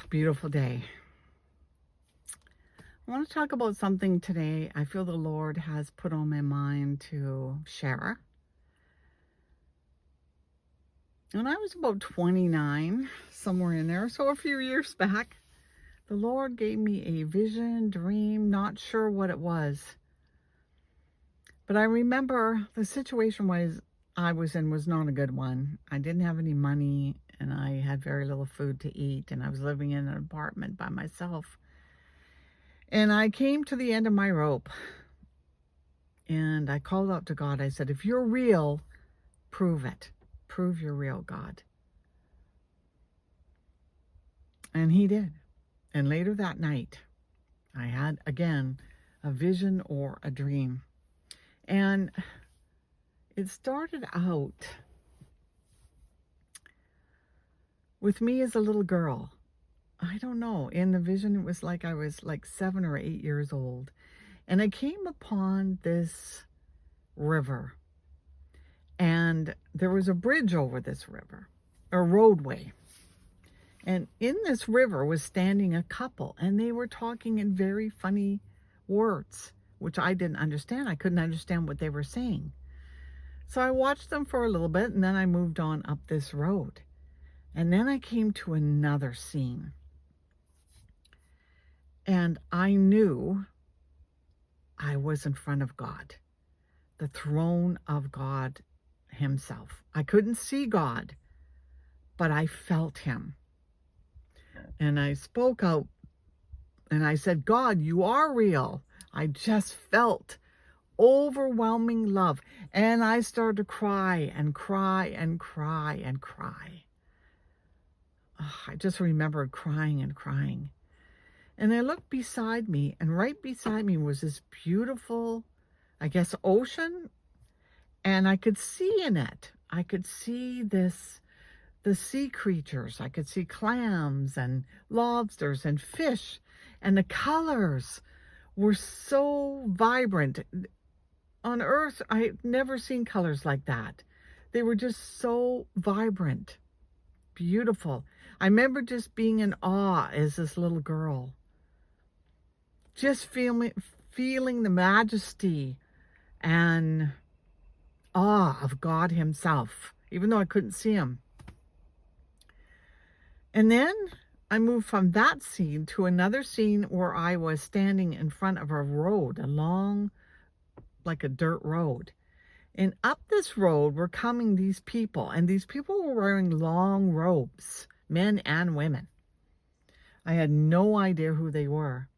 Beautiful day. I want to talk about something today I feel the Lord has put on my mind to share. When I was about 29, somewhere in there, so a few years back, the Lord gave me a vision, dream, not sure what it was. But I remember the situation I was in was not a good one. I didn't have any money and I had very little food to eat, and I was living in an apartment by myself. And I came to the end of my rope. And I called out to God. I said, if you're real, prove it. Prove you're real, God. And he did. And later that night, I had, again, a vision or a dream. And it started out with me as a little girl. I don't know. In the vision, it was like I was like 7 or 8 years old. And I came upon this river. And there was a bridge over this river, a roadway. And in this river was standing a couple, and they were talking in very funny words, which I didn't understand. I couldn't understand what they were saying. So I watched them for a little bit, and then I moved on up this road. And then I came to another scene. And I knew I was in front of God, the throne of God himself. I couldn't see God, but I felt him. And I spoke out and I said, God, you are real. I just felt overwhelming love. And I started to cry and cry and cry and cry. I just remembered crying and crying. And I looked beside me, and right beside me was this beautiful, I guess, ocean. And I could see in it, I could see the sea creatures. I could see clams and lobsters and fish, and the colors were so vibrant. On Earth, I've never seen colors like that. They were just so vibrant, beautiful. I remember just being in awe as this little girl, just feeling the majesty and awe of God himself, even though I couldn't see him. And then I moved from that scene to another scene where I was standing in front of a road, a long, like a dirt road. And up this road were coming these people, and these people were wearing long robes, men and women. I had no idea who they were.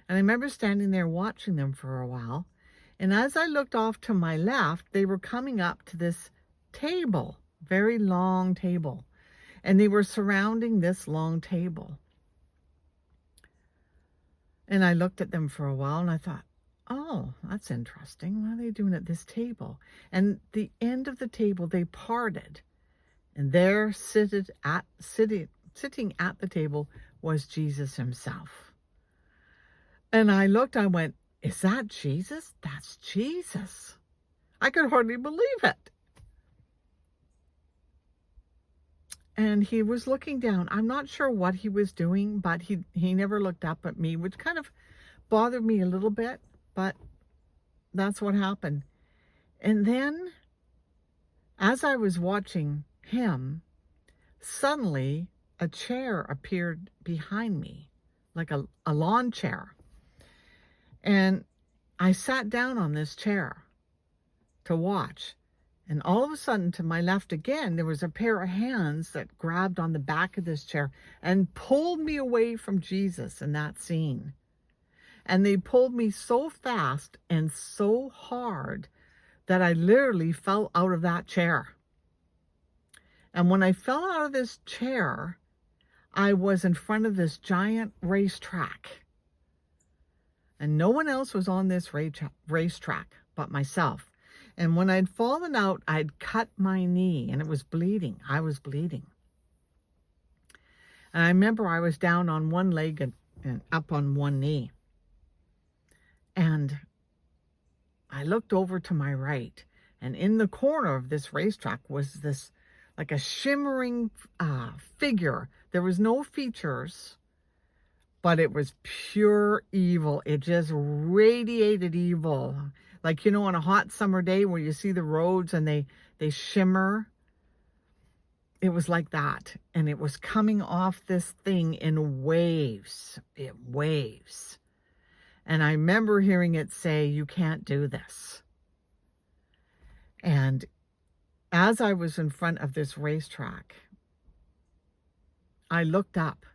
And I remember standing there watching them for a while. And as I looked off to my left, they were coming up to this table, very long table. And they were surrounding this long table. And I looked at them for a while and I thought, oh, that's interesting. What are they doing at this table? And the end of the table, they parted. And there, sitting at the table, was Jesus himself. And I looked, I went, is that Jesus? That's Jesus. I could hardly believe it. And he was looking down. I'm not sure what he was doing, but he never looked up at me, which kind of bothered me a little bit, but that's what happened. And then, as I was watching him, suddenly a chair appeared behind me, like a lawn chair. And I sat down on this chair to watch. And all of a sudden, to my left again, there was a pair of hands that grabbed on the back of this chair and pulled me away from Jesus in that scene. And they pulled me so fast and so hard that I literally fell out of that chair. And when I fell out of this chair, I was in front of this giant racetrack. And no one else was on this racetrack but myself. And when I'd fallen out, I'd cut my knee and it was bleeding. I was bleeding. And I remember I was down on one leg and up on one knee. And I looked over to my right, and in the corner of this racetrack was this like a shimmering figure. There was no features, but it was pure evil. It just radiated evil. Like, on a hot summer day where you see the roads and they shimmer. It was like that. And it was coming off this thing in waves. Waves. And I remember hearing it say, "You can't do this." And as I was in front of this racetrack, I looked up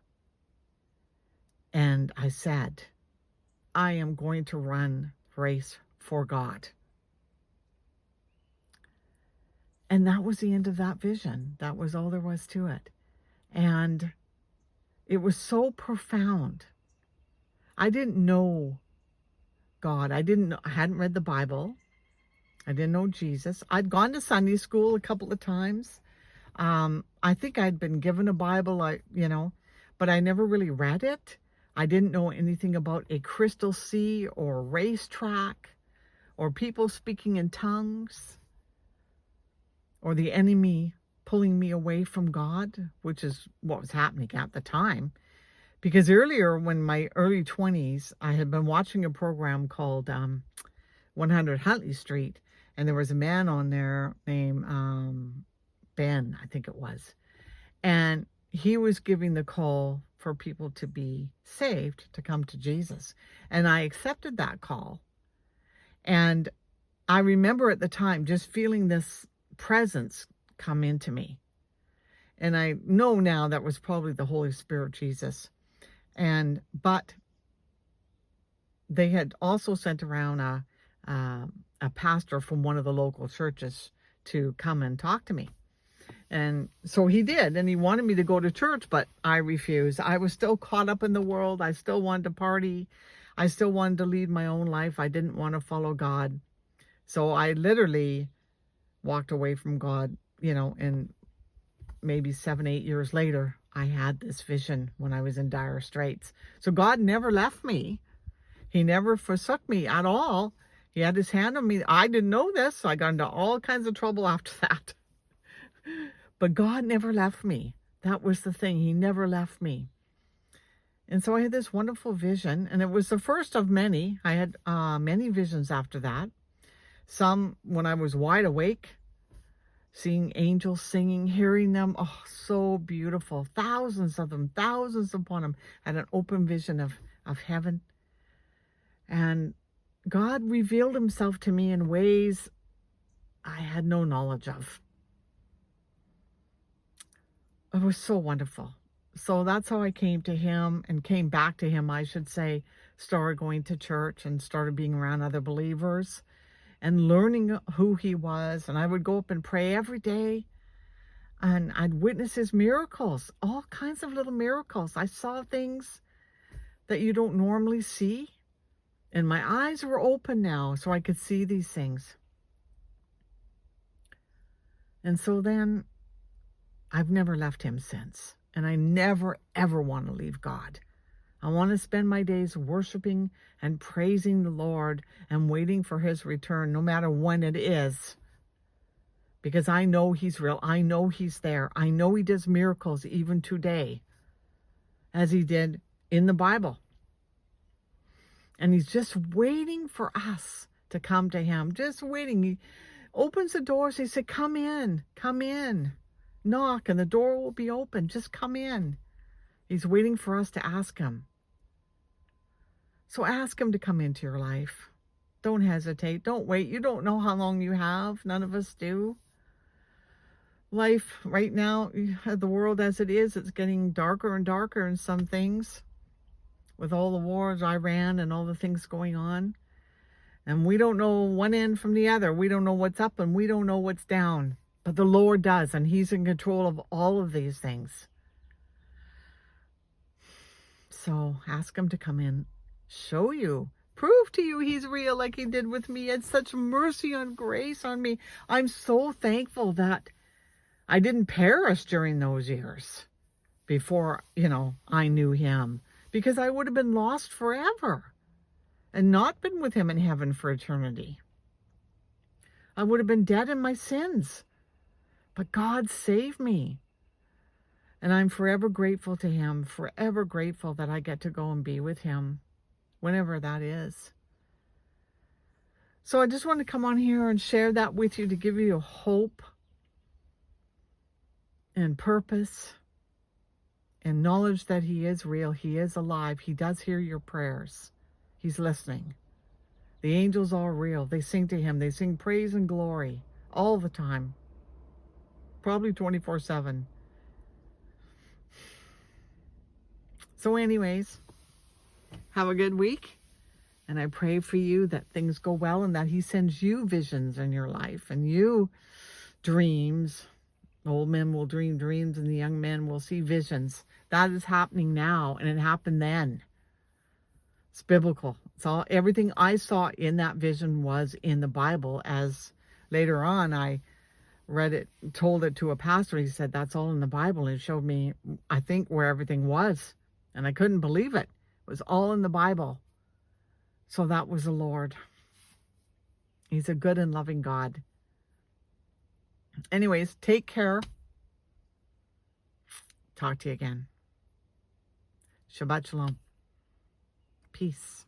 and I said, "I am going to run race for God." And that was the end of that vision. That was all there was to it. And it was so profound. I didn't know God. I hadn't read the Bible. I didn't know Jesus. I'd gone to Sunday school a couple of times. I think I'd been given a Bible, but I never really read it. I didn't know anything about a crystal sea or racetrack or people speaking in tongues or the enemy pulling me away from God, which is what was happening at the time. Because earlier, when my early 20s, I had been watching a program called 100 Huntley Street, and there was a man on there named Ben, I think it was. And he was giving the call for people to be saved, to come to Jesus. And I accepted that call. And I remember at the time just feeling this presence come into me. And I know now that was probably the Holy Spirit, Jesus. But they had also sent around a pastor from one of the local churches to come and talk to me. And so he did, and he wanted me to go to church, but I refused. I was still caught up in the world. I still wanted to party. I still wanted to lead my own life. I didn't want to follow God. So I literally walked away from God, and maybe 7, 8 years later, I had this vision when I was in dire straits. So God never left me. He never forsook me at all. He had his hand on me. I didn't know this, so I got into all kinds of trouble after that. But God never left me. That was the thing. He never left me. And so I had this wonderful vision, and it was the first of many. I had many visions after that. Some when I was wide awake, seeing angels singing, hearing them. Oh, so beautiful. Thousands of them, thousands upon them. I had an open vision of heaven. And God revealed himself to me in ways I had no knowledge of. It was so wonderful. So that's how I came to him and came back to him, I should say. Started going to church and started being around other believers and learning who he was. And I would go up and pray every day. And I'd witness his miracles, all kinds of little miracles. I saw things that you don't normally see. And my eyes were open now so I could see these things. And so then I've never left him since. And I never, ever want to leave God. I want to spend my days worshiping and praising the Lord and waiting for his return, no matter when it is. Because I know he's real. I know he's there. I know he does miracles even today, as he did in the Bible. And he's just waiting for us to come to him. Just waiting. He opens the doors. He said, come in. Knock and the door will be open. Just come in. He's waiting for us to ask him. So ask him to come into your life. Don't hesitate. Don't wait. You don't know how long you have. None of us do. Life right now, the world as it is, it's getting darker and darker in some things. With all the wars, Iran and all the things going on. And we don't know one end from the other. We don't know what's up and we don't know what's down. But the Lord does, and he's in control of all of these things. So ask him to come in, show you, prove to you he's real like he did with me. He had such mercy and grace on me. I'm so thankful that I didn't perish during those years before, I knew him. Because I would have been lost forever and not been with him in heaven for eternity. I would have been dead in my sins. But God saved me. And I'm forever grateful to him, forever grateful that I get to go and be with him, whenever that is. So I just want to come on here and share that with you to give you hope and purpose and knowledge that he is real. He is alive. He does hear your prayers. He's listening. The angels are real. They sing to him. They sing praise and glory all the time. Probably 24/7. So anyways, have a good week. And I pray for you that things go well and that he sends you visions in your life and you dreams. Old men will dream dreams and the young men will see visions. That is happening now, and it happened then. It's biblical. It's all, everything I saw in that vision was in the Bible. As later on I read it, told it to a pastor. He said, that's all in the Bible. And it showed me, I think, where everything was. And I couldn't believe it. It was all in the Bible. So that was the Lord. He's a good and loving God. Anyways, take care. Talk to you again. Shabbat shalom. Peace.